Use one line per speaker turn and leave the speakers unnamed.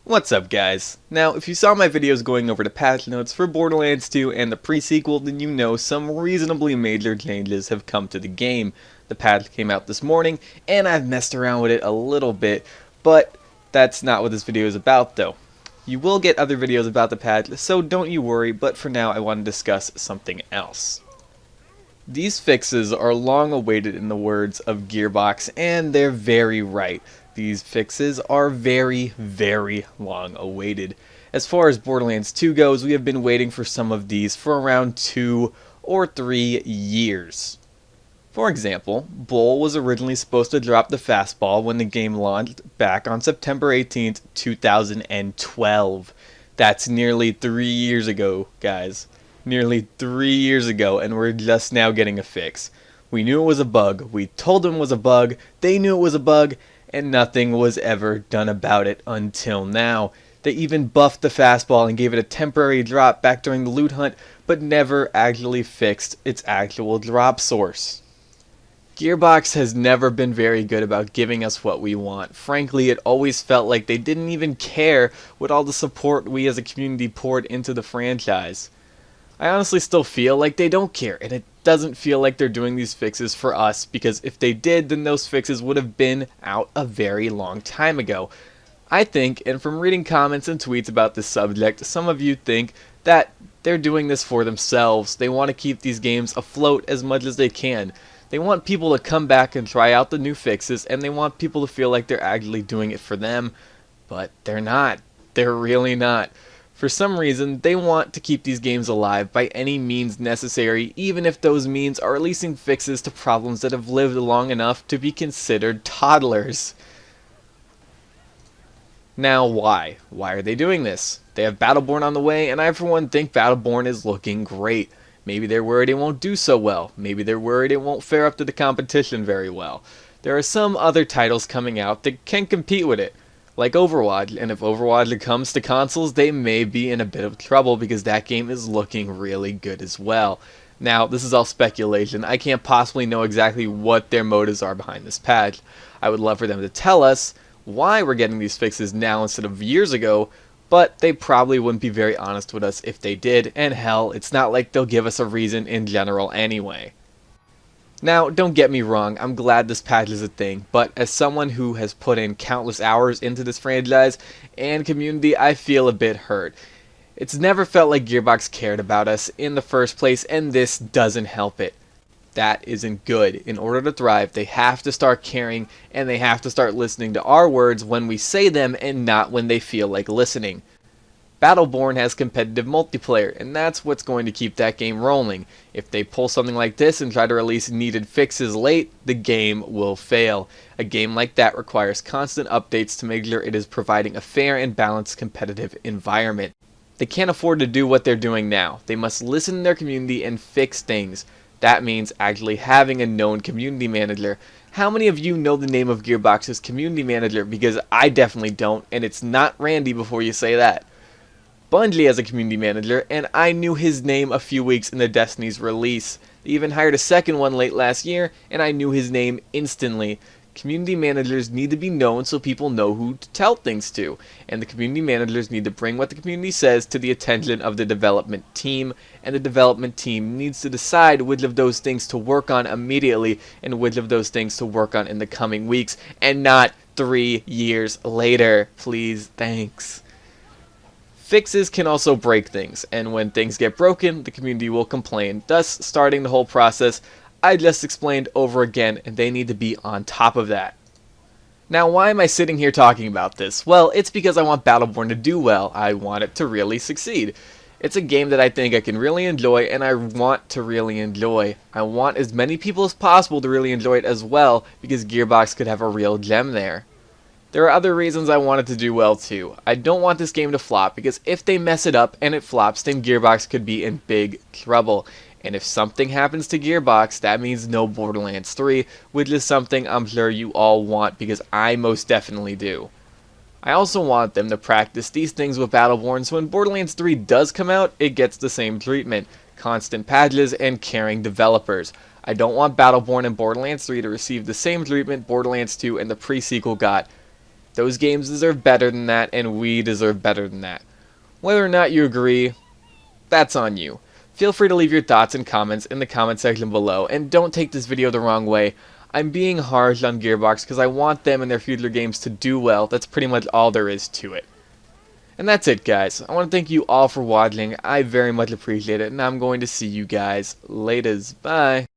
What's up guys? Now if you saw my videos going over the patch notes for Borderlands 2 and the pre-sequel, then you know some reasonably major changes have come to the game. The patch came out this morning and I've messed around with it a little bit, but that's not what this video is about though. You will get other videos about the patch, so don't you worry, but for now I want to discuss something else. These fixes are long awaited in the words of Gearbox, and they're very right. These fixes are very, very long awaited. As far as Borderlands 2 goes, we have been waiting for some of these for around 2 or 3 years. For example, Bull was originally supposed to drop the fastball when the game launched back on September 18th, 2012. That's nearly 3 years ago, guys. Nearly 3 years ago, and we're just now getting a fix. We knew it was a bug, we told them it was a bug, they knew it was a bug, and nothing was ever done about it until now. They even buffed the fastball and gave it a temporary drop back during the loot hunt, but never actually fixed its actual drop source. Gearbox has never been very good about giving us what we want. Frankly, it always felt like they didn't even care with all the support we as a community poured into the franchise. I honestly still feel like they don't care, and it doesn't feel like they're doing these fixes for us, because if they did, then those fixes would have been out a very long time ago. I think, and from reading comments and tweets about this subject, some of you think that they're doing this for themselves. They want to keep these games afloat as much as they can. They want people to come back and try out the new fixes, and they want people to feel like they're actually doing it for them, but they're not. They're really not. For some reason, they want to keep these games alive by any means necessary, even if those means are releasing fixes to problems that have lived long enough to be considered toddlers. Now why? Why are they doing this? They have Battleborn on the way, and I for one think Battleborn is looking great. Maybe they're worried it won't do so well. Maybe they're worried it won't fare up to the competition very well. There are some other titles coming out that can compete with it, like Overwatch, and if Overwatch comes to consoles, they may be in a bit of trouble because that game is looking really good as well. Now, this is all speculation. I can't possibly know exactly what their motives are behind this patch. I would love for them to tell us why we're getting these fixes now instead of years ago, but they probably wouldn't be very honest with us if they did, and hell, it's not like they'll give us a reason in general anyway. Now, don't get me wrong, I'm glad this patch is a thing, but as someone who has put in countless hours into this franchise and community, I feel a bit hurt. It's never felt like Gearbox cared about us in the first place, and this doesn't help it. That isn't good. In order to thrive, they have to start caring, and they have to start listening to our words when we say them and not when they feel like listening. Battleborn has competitive multiplayer, and that's what's going to keep that game rolling. If they pull something like this and try to release needed fixes late, the game will fail. A game like that requires constant updates to make sure it is providing a fair and balanced competitive environment. They can't afford to do what they're doing now. They must listen to their community and fix things. That means actually having a known community manager. How many of you know the name of Gearbox's community manager? Because I definitely don't, and it's not Randy before you say that. Bungie has a community manager, and I knew his name a few weeks into Destiny's release. They even hired a second one late last year, and I knew his name instantly. Community managers need to be known so people know who to tell things to, and the community managers need to bring what the community says to the attention of the development team, and the development team needs to decide which of those things to work on immediately and which of those things to work on in the coming weeks, and not 3 years later. Please, thanks. Fixes can also break things, and when things get broken, the community will complain, thus starting the whole process I just explained over again, and they need to be on top of that. Now, why am I sitting here talking about this? Well, it's because I want Battleborn to do well. I want it to really succeed. It's a game that I think I can really enjoy, and I want to really enjoy. I want as many people as possible to really enjoy it as well, because Gearbox could have a real gem there. There are other reasons I want it to do well too. I don't want this game to flop, because if they mess it up and it flops, then Gearbox could be in big trouble. And if something happens to Gearbox, that means no Borderlands 3, which is something I'm sure you all want, because I most definitely do. I also want them to practice these things with Battleborn, so when Borderlands 3 does come out, it gets the same treatment. Constant patches and caring developers. I don't want Battleborn and Borderlands 3 to receive the same treatment Borderlands 2 and the pre-sequel got. Those games deserve better than that, and we deserve better than that. Whether or not you agree, that's on you. Feel free to leave your thoughts and comments in the comment section below, and don't take this video the wrong way. I'm being harsh on Gearbox because I want them and their future games to do well. That's pretty much all there is to it. And that's it, guys. I want to thank you all for watching. I very much appreciate it, and I'm going to see you guys laters. Bye.